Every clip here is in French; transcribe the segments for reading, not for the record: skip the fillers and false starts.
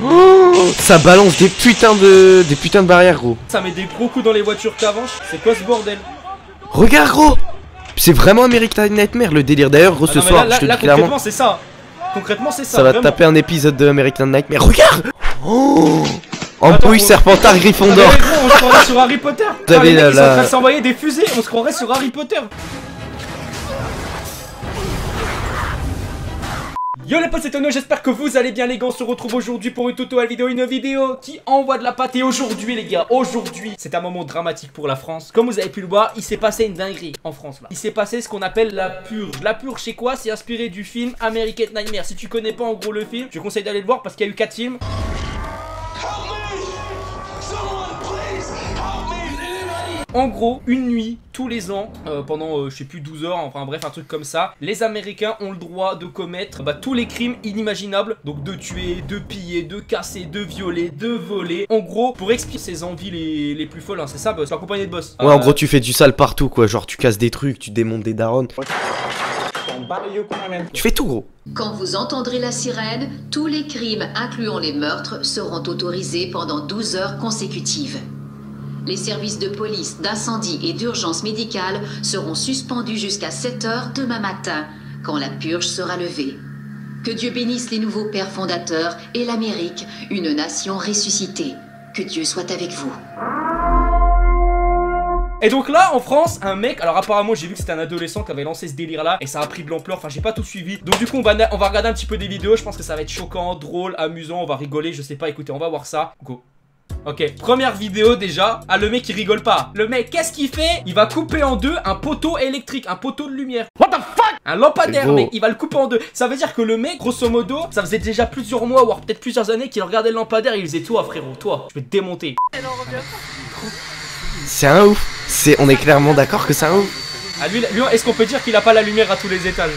Oh, ça balance des putains de barrières, gros. Ça met des gros coups dans les voitures qu'avance. C'est quoi ce bordel? Regarde, gros. C'est vraiment American Nightmare le délire. D'ailleurs, gros, ce soir, je te dis clairement. Concrètement, c'est ça. Concrètement, c'est ça. Ça va taper un épisode de American Nightmare. Regarde. Oh. Embrouille Serpentard Gryffondor. On se croirait sur Harry Potter. Vous avez ils sont en train de s'envoyer des fusées. On se croirait sur Harry Potter. Yo les potes, c'est Tono, j'espère que vous allez bien les gars. On se retrouve aujourd'hui pour une tutoriel vidéo, une vidéo qui envoie de la pâte. Et aujourd'hui les gars, aujourd'hui c'est un moment dramatique pour la France. Comme vous avez pu le voir, il s'est passé une dinguerie en France là. Il s'est passé ce qu'on appelle la purge. La purge c'est quoi? C'est inspiré du film American Nightmare. Si tu connais pas en gros le film, je te conseille d'aller le voir parce qu'il y a eu 4 films. En gros, une nuit, tous les ans, pendant je sais plus 12 heures, enfin bref un truc comme ça, les Américains ont le droit de commettre tous les crimes inimaginables. Donc de tuer, de piller, de casser, de violer, de voler. En gros, pour expliquer ses envies les plus folles, hein, c'est ça boss, accompagné de boss. Ouais, en gros tu fais du sale partout quoi, genre tu casses des trucs, tu démontes des darons. Tu fais tout gros. Quand vous entendrez la sirène, tous les crimes incluant les meurtres seront autorisés pendant 12 heures consécutives. Les services de police, d'incendie et d'urgence médicale seront suspendus jusqu'à 7 heures demain matin, quand la purge sera levée. Que Dieu bénisse les nouveaux pères fondateurs et l'Amérique, une nation ressuscitée. Que Dieu soit avec vous. Et donc là en France, un mec, alors apparemment j'ai vu que c'était un adolescent qui avait lancé ce délire là et ça a pris de l'ampleur, enfin j'ai pas tout suivi. Donc du coup on va regarder un petit peu des vidéos, je pense que ça va être choquant, drôle, amusant, on va rigoler, je sais pas, écoutez, on va voir ça. Go. Ok, première vidéo déjà. Ah, le mec il rigole pas. Le mec, qu'est-ce qu'il fait? Il va couper en deux un poteau électrique, un poteau de lumière. What the fuck? Un lampadaire, mec, il va le couper en deux. Ça veut dire que le mec, grosso modo, ça faisait déjà plusieurs mois, voire peut-être plusieurs années qu'il regardait le lampadaire et il faisait toi, frérot, toi, je vais te démonter. C'est un ouf. On est clairement d'accord que c'est un ouf. Ah, lui est-ce qu'on peut dire qu'il a pas la lumière à tous les étages?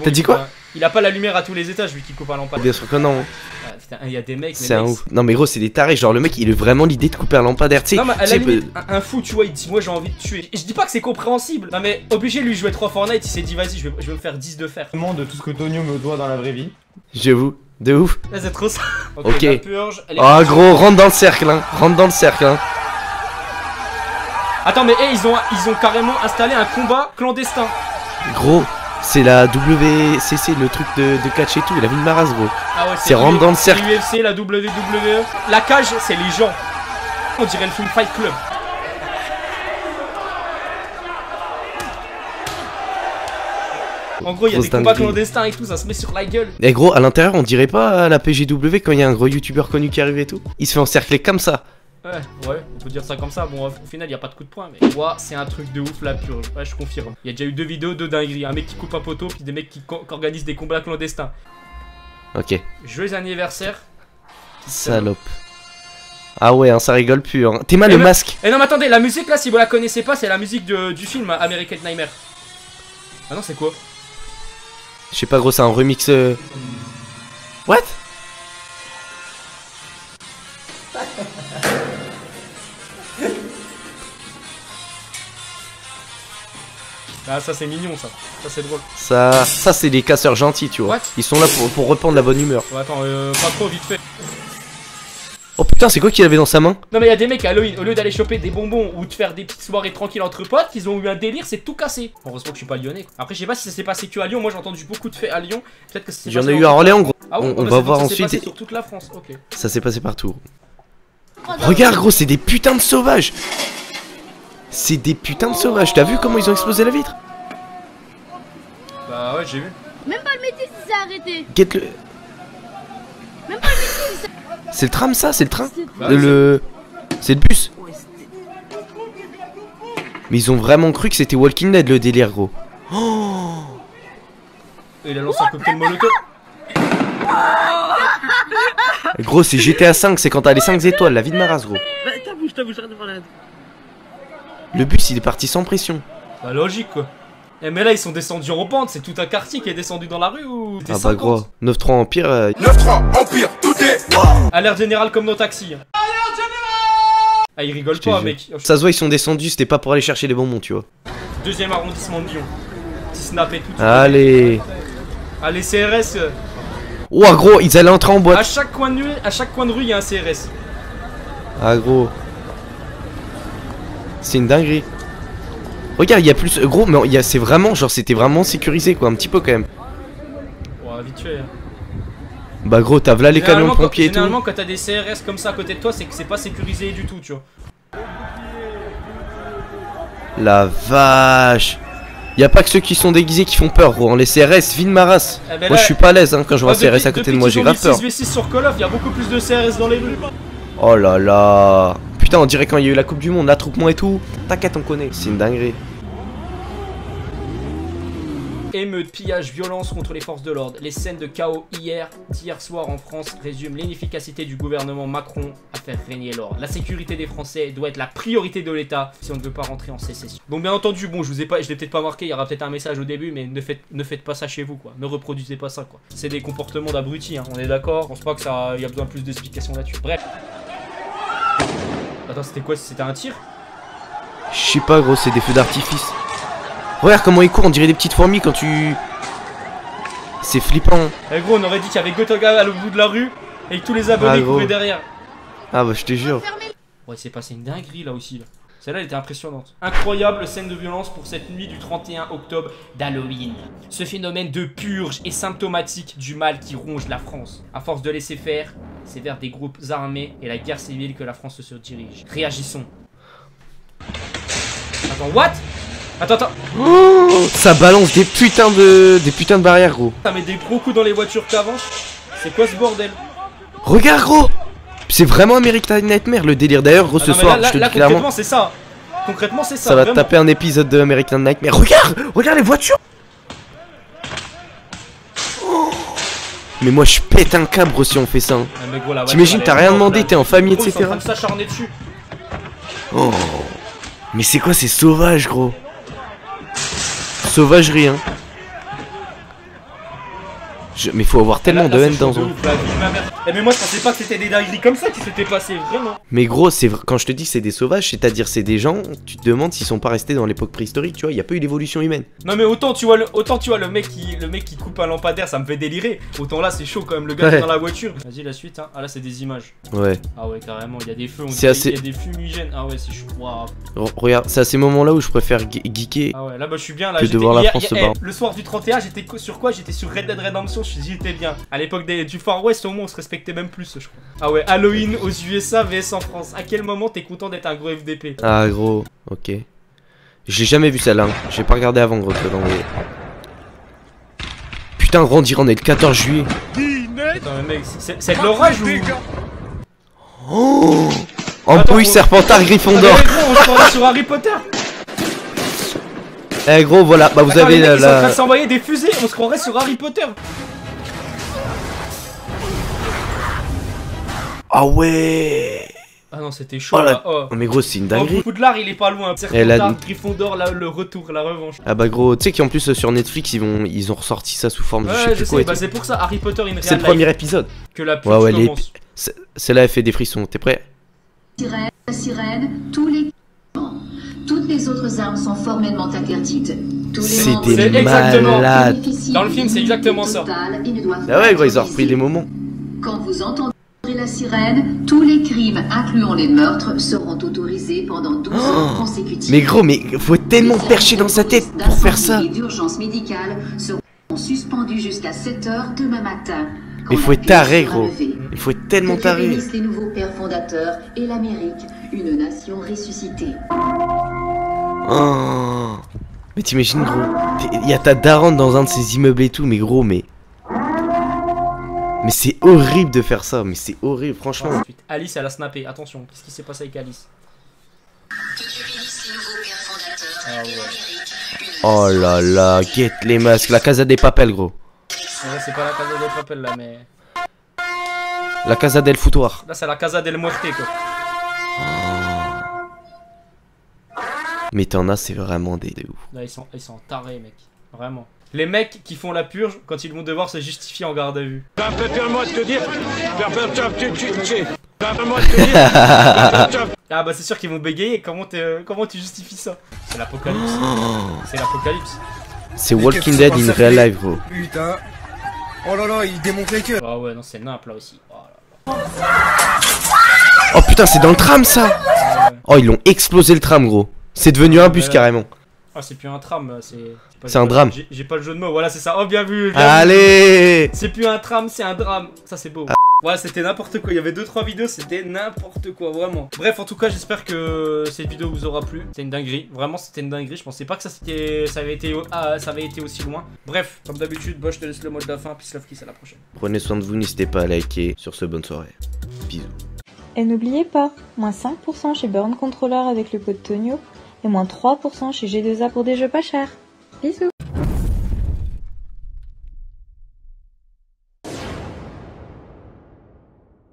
T'as dit quoi? Il a pas la lumière à tous les étages, lui qui coupe un lampadaire. Bien sûr que non. Ah, putain, il y a des mecs. C'est un ouf. Non mais gros, c'est des tarés. Genre le mec, il a vraiment l'idée de couper un lampadaire. Tu sais, non mais à la limite, un fou, tu vois, il dit moi j'ai envie de tuer. Et je dis pas que c'est compréhensible. Non mais obligé lui jouer 3 Fortnite, il s'est dit vas-y, je vais me faire 10 de fer. De tout ce que Tonio me doit dans la vraie vie. J'avoue, de ouf. Là c'est trop ça. Ok. La purge, oh gros, rentre dans le cercle, hein. Rentre dans le cercle, hein. Attends mais hey, ils ont carrément installé un combat clandestin. Gros. C'est la WCC, le truc de catch et tout, la vie de Maras, gros. Ah ouais, c'est rentre dans le cercle. l'UFC, la WWE. La cage, c'est les gens. On dirait le film Fight Club. En gros, il y a des combats clandestins et tout, ça se met sur la gueule. Et gros, à l'intérieur, on dirait pas la PGW quand il y a un gros youtubeur connu qui arrive et tout. Il se fait encercler comme ça. Ouais, on peut dire ça comme ça. Bon, au final, il n'y a pas de coup de poing, mais ouais, c'est un truc de ouf la purge. Ouais, je confirme. Il y a déjà eu 2 vidéos de dinguerie. Un mec qui coupe un poteau, puis des mecs qui organisent des combats clandestins. Ok. Joyeux anniversaire. Salope. Ah ouais, hein, ça rigole plus. Hein. T'es mal le masque. Eh non, mais attendez, la musique là, si vous la connaissez pas, c'est la musique du film American Nightmare. Ah non, c'est quoi? Je sais pas, gros, c'est un remix. What? Ah ça c'est mignon ça c'est drôle. Ça c'est des casseurs gentils tu vois. What? Ils sont là pour reprendre la bonne humeur. Ouais attends, pas trop vite fait. Oh putain c'est quoi qu'il avait dans sa main? Non mais il y a des mecs à Halloween, au lieu d'aller choper des bonbons ou de faire des petites soirées tranquilles entre potes, qu'ils ont eu un délire, c'est tout cassé. Heureusement que je suis pas lyonnais quoi. Après je sais pas si ça s'est passé que à Lyon, moi j'ai entendu beaucoup de faits à Lyon. Peut-être que c'est. J'en ai eu à Orléans gros. Ah ouais, on va voir ensuite. Ça s'est passé sur toute la France, ok. Ça s'est passé partout. Regarde gros, c'est des putains de sauvages. C'est des putains de sauvages, t'as vu comment ils ont explosé la vitre? Bah ouais j'ai vu. Même pas le métier si s'est arrêté. Get le... Même pas le métier si c'est le tram ça, c'est le train bah, c'est le bus. Mais ils ont vraiment cru que c'était Walking Dead le délire gros. Oh. Et il a lancé un cocktail molotov. Gros c'est GTA 5, c'est quand t'as les 5 étoiles, la vie de ma race gros. Le bus il est parti sans pression. Bah logique quoi. Eh mais là ils sont descendus en pente, c'est tout un quartier qui est descendu dans la rue ou... Ah bah gros, 9-3 Empire 9-3 Empire, tout est... Alerte générale comme nos taxis. Alerte générale. Ah ils rigolent pas mec. Ça se voit ils sont descendus, c'était pas pour aller chercher les bonbons tu vois. 2e arrondissement de Lyon. Petit snap et tout. Allez. Allez CRS. Ouah gros, ils allaient entrer en À boîte. chaque coin de rue, il y a un CRS. Ah gros. C'est une dinguerie. Regarde, il y a plus... Gros, mais c'est vraiment... Genre, c'était vraiment sécurisé, quoi. Un petit peu, quand même. Ouais, vite fait. Bah gros, t'as là les camions de pompiers et tout. Généralement, quand t'as des CRS comme ça à côté de toi, c'est que c'est pas sécurisé du tout, tu vois. La vache. Y a pas que ceux qui sont déguisés qui font peur, gros. Les CRS, vide ma race. Eh ben Moi, là- je suis pas à l'aise, hein, quand je vois un CRS à côté de moi, j'ai grave peur. 6v6 sur Call of, il y a beaucoup plus de CRS dans les rues. Oh là là. Putain, on dirait quand il y a eu la Coupe du Monde, l'attroupement et tout. T'inquiète, on connaît. C'est une dinguerie. Émeute, pillage, violence contre les forces de l'ordre. Les scènes de chaos d'hier soir en France résument l'inefficacité du gouvernement Macron à faire régner l'ordre. La sécurité des Français doit être la priorité de l'État si on ne veut pas rentrer en sécession. Donc bien entendu, bon, je l'ai peut-être pas marqué, il y aura peut-être un message au début, mais ne faites pas ça chez vous, quoi. Ne reproduisez pas ça, quoi. C'est des comportements d'abrutis, hein. On est d'accord. Je pense pas que ça, y a besoin de plus d'explications là-dessus. Bref. Attends, c'était quoi? C'était un tir? Je sais pas, gros, c'est des feux d'artifice. Regarde comment ils courent, on dirait des petites fourmis quand tu... C'est flippant. Eh gros, on aurait dit qu'il y avait Gotoga à l'autre bout de la rue et que tous les abonnés couraient derrière. Ah bah je te jure. Ouais, il s'est passé une dinguerie là aussi, là. Celle-là, elle était impressionnante. Incroyable scène de violence pour cette nuit du 31 octobre d'Halloween. Ce phénomène de purge est symptomatique du mal qui ronge la France. À force de laisser faire, c'est vers des groupes armés et la guerre civile que la France se dirige. Réagissons. Attends, what? Attends. Oh, ça balance des putains de barrières, gros. Ça met des gros coups dans les voitures qui avancent. C'est quoi ce bordel? Regarde, gros. C'est vraiment American Nightmare le délire. D'ailleurs, gros, ce soir, je te dis clairement. Concrètement, c'est ça. Concrètement, c'est ça. Ça va te taper un épisode de American Nightmare. Regarde les voitures. Oh. Mais moi, je pète un câble, gros, si on fait ça. Hein. T'imagines, t'as rien demandé, t'es en famille, etc. Ils sont en train de s'acharner dessus. Oh. Mais c'est quoi, c'est sauvage, gros. Sauvagerie, hein. Mais faut avoir tellement de haine dans un... Mais moi je pensais pas que c'était des dingueries comme ça qui s'étaient passées, vraiment. Mais gros, quand je te dis que c'est des sauvages, c'est-à-dire c'est des gens, tu te demandes s'ils sont pas restés dans l'époque préhistorique, tu vois, il y a pas eu d'évolution humaine. Non mais autant tu vois le mec qui coupe un lampadaire, ça me fait délirer. Autant là c'est chaud quand même, le gars qui est dans la voiture. Vas-y la suite, hein. Ah là c'est des images. Ouais. Ah ouais carrément, il y a des feux, il y a des fumigènes. Ah ouais c'est chaud. Wow. Regarde, c'est à ces moments-là où je préfère geeker. Ah ouais, là bah je suis bien là. Que de voir la France se battre. Le soir du 31, j'étais sur quoi? J'étais sur Red Dead Redemption, j'étais bien. À l'époque du Far West, au moins on se respectait même plus, je crois. Ah ouais, Halloween aux USA vs en France. À quel moment t'es content d'être un gros FDP? Ah gros, ok. J'ai jamais vu celle-là. Hein. J'ai pas regardé avant, gros. Dans les... Putain, gros, on dirait on est le 14 juillet. Attends, mais mec, c'est de l'orage ou... Oh, Embrouille, Serpentard, Gryffondor. Ah, gros, on se croirait sur Harry Potter. Eh gros, voilà, bah vous avez ils sont en train de s'envoyer des fusées, on se croirait sur Harry Potter. Ah ouais. Ah non, c'était chaud oh, là. Oh. Mais gros, c'est une dinguerie. Poudlard, il est pas loin. Serpentard, Gryffondor, le retour, la revanche. Ah bah gros, tu sais qu'en plus sur Netflix, ils ont ressorti ça sous forme de je sais quoi. Bah c'est pour ça, Harry Potter in real c'est le premier épisode. Que la pub commence. Celle-là, elle fait des frissons. T'es prêt? La sirène, toutes les autres armes sont formellement interdites. C'est des malades. Dans le film, c'est exactement ça. Ah ouais, gros, ils ont repris des moments. Quand vous entendrez la sirène, tous les crimes, incluant les meurtres, seront autorisés pendant 12 heures consécutives. Mais gros, mais faut tellement percher dans sa tête pour faire ça. Les d'urgence médicale seront suspendus jusqu'à 7 heures demain matin. Mais faut être taré, gros. Il faut être tellement taré. Les nouveaux pères fondateurs et l'Amérique, une nation ressuscitée. Oh. Mais t'imagines, gros, il y a ta daronne dans un de ces immeubles et tout, mais gros, mais c'est horrible de faire ça, mais c'est horrible, franchement. Alice, elle a snappé, attention, qu'est-ce qui s'est passé avec Alice? Oh là là, get les masques, la Casa des Papel, gros. Ouais, c'est pas la Casa del Papel là, mais... La Casa del Foutoir. Là, c'est la Casa del Muerte, quoi. Mais t'en as, c'est vraiment des ouf. Là, ils sont tarés, mec. Vraiment. Les mecs qui font la purge, quand ils vont devoir se justifier en garde à vue. Permets-moi de te dire. Ah bah c'est sûr qu'ils vont bégayer. Comment tu justifies ça? C'est l'apocalypse. C'est l'apocalypse. C'est Walking Dead in real life, gros. Putain. Oh là là, il démonte les queues. Ah ouais, non, c'est nimp là aussi. Oh, là. Oh putain, c'est dans le tram ça. Oh, ils l'ont explosé le tram, gros. C'est devenu un bus carrément. Ah, c'est plus un tram, c'est un drame. J'ai pas le jeu de mots, voilà, c'est ça. Oh, bien vu. Allez. C'est plus un tram, c'est un drame. Ça, c'est beau. Ouais, c'était n'importe quoi. Il y avait 2-3 vidéos, c'était n'importe quoi, vraiment. Bref, en tout cas, j'espère que cette vidéo vous aura plu. C'était une dinguerie. Vraiment, c'était une dinguerie. Je pensais pas que ça avait été aussi loin. Bref, comme d'habitude, je te laisse le mot de la fin. Peace love kiss, à la prochaine. Prenez soin de vous, n'hésitez pas à liker. Sur ce, bonne soirée. Bisous. Et n'oubliez pas, moins 5% chez Burn Controller avec le code Tonio et moins 3% chez G2A pour des jeux pas chers. Bisous.